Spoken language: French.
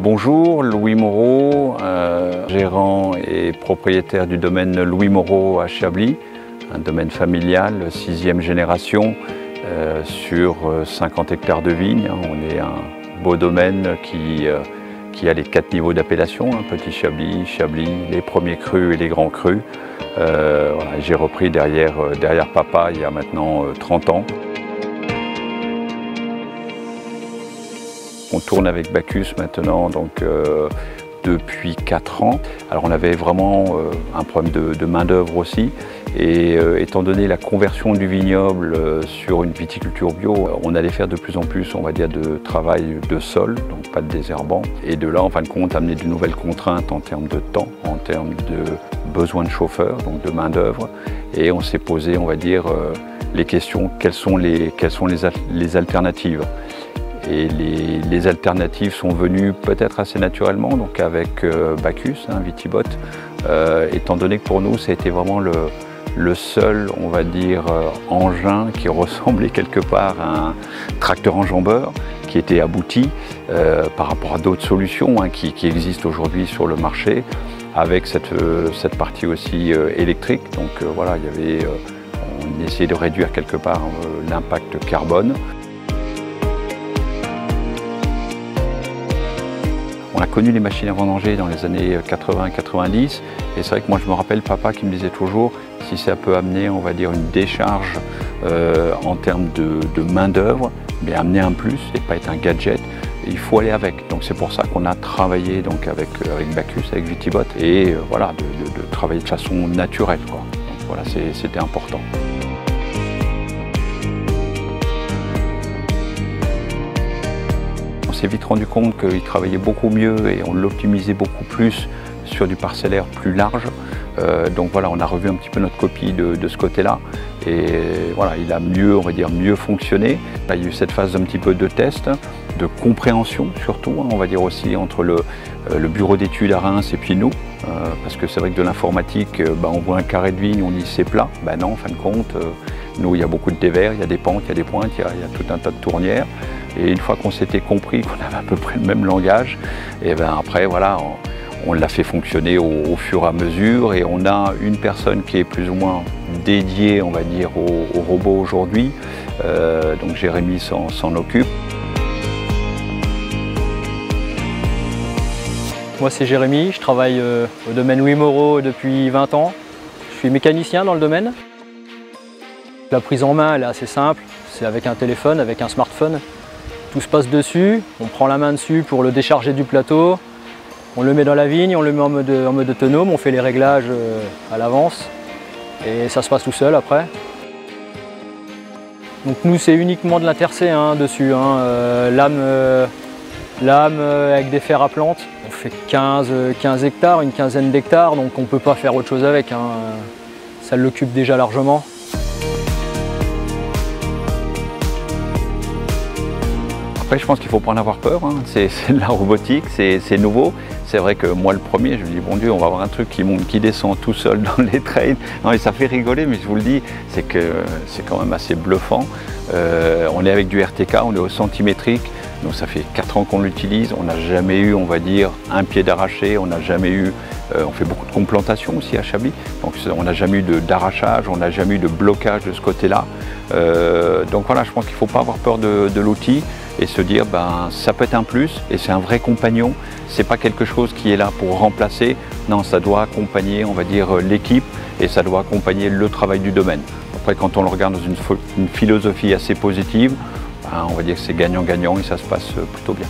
Bonjour, Louis Moreau, gérant et propriétaire du domaine Louis Moreau à Chablis, un domaine familial, 6e génération, sur 50 hectares de vignes. On est un beau domaine qui a les 4 niveaux d'appellation, Petit Chablis, Chablis, les premiers crus et les grands crus. Voilà, j'ai repris derrière papa il y a maintenant 30 ans. On tourne avec Bacchus maintenant depuis 4 ans. Alors on avait vraiment un problème de main d'œuvre aussi. Et étant donné la conversion du vignoble sur une viticulture bio, on allait faire de plus en plus, on va dire, de travail de sol, donc pas de désherbant. Et de là, en fin de compte, amener de nouvelles contraintes en termes de temps, en termes de besoin de chauffeurs, donc de main d'œuvre. Et on s'est posé, on va dire, les questions, quelles sont les alternatives. Et les alternatives sont venues peut-être assez naturellement, donc avec Bacchus, Vitibot, étant donné que pour nous, ça a été vraiment le seul, on va dire, engin qui ressemblait quelque part à un tracteur enjambeur, qui était abouti par rapport à d'autres solutions qui existent aujourd'hui sur le marché, avec cette partie aussi électrique. Donc voilà, on essayait de réduire quelque part l'impact carbone. On a connu les machines à vendanger dans les années 80-90 et c'est vrai que moi je me rappelle papa qui me disait toujours si ça peut amener, on va dire, une décharge en termes de main d'œuvre, mais amener un plus et pas être un gadget, il faut aller avec. Donc c'est pour ça qu'on a travaillé donc avec Bacchus, avec Vitibot et voilà, de travailler de façon naturelle, quoi. Donc voilà, c'était important. On s'est vite rendu compte qu'il travaillait beaucoup mieux et on l'optimisait beaucoup plus sur du parcellaire plus large. Donc voilà, on a revu un petit peu notre copie de ce côté-là. Et voilà, il a mieux, on va dire, mieux fonctionné. Là, il y a eu cette phase un petit peu de test, de compréhension surtout, on va dire aussi, entre le bureau d'études à Reims et puis nous. Parce que c'est vrai que de l'informatique, on voit un carré de vigne, on dit c'est plat. Non, en fin de compte, nous, il y a beaucoup de dévers, il y a des pentes, il y a des pointes, il y a tout un tas de tournières. Et une fois qu'on s'était compris qu'on avait à peu près le même langage, et après, voilà, on l'a fait fonctionner au fur et à mesure. Et on a une personne qui est plus ou moins dédiée, on va dire, au robot aujourd'hui. Donc Jérémy s'en occupe. Moi c'est Jérémy, je travaille au domaine Louis Moreau depuis 20 ans. Je suis mécanicien dans le domaine. La prise en main elle est assez simple, c'est avec un téléphone, avec un smartphone. Tout se passe dessus, on prend la main dessus pour le décharger du plateau. On le met dans la vigne, on le met en mode autonome, on fait les réglages à l'avance et ça se passe tout seul après. Donc nous c'est uniquement de l'intercé dessus, lame avec des fers à plante. On fait 15 hectares, une quinzaine d'hectares, donc on ne peut pas faire autre chose avec, ça l'occupe déjà largement. Après, je pense qu'il ne faut pas en avoir peur, c'est de la robotique, c'est nouveau. C'est vrai que moi, le premier, je me dis, bon Dieu, on va avoir un truc qui monte, qui descend tout seul dans les trains. Non, et ça fait rigoler, mais je vous le dis, c'est que c'est quand même assez bluffant. On est avec du RTK, on est au centimétrique, donc ça fait 4 ans qu'on l'utilise. On n'a jamais eu, on va dire, un pied d'arraché, on n'a jamais eu... on fait beaucoup de complantation aussi à Chablis, donc on n'a jamais eu d'arrachage, on n'a jamais eu de blocage de ce côté-là. Donc voilà, je pense qu'il ne faut pas avoir peur de l'outil et se dire ça peut être un plus et c'est un vrai compagnon. C'est pas quelque chose qui est là pour remplacer, non, ça doit accompagner, on va dire, l'équipe et ça doit accompagner le travail du domaine. Après, quand on le regarde dans une philosophie assez positive, on va dire que c'est gagnant-gagnant et ça se passe plutôt bien.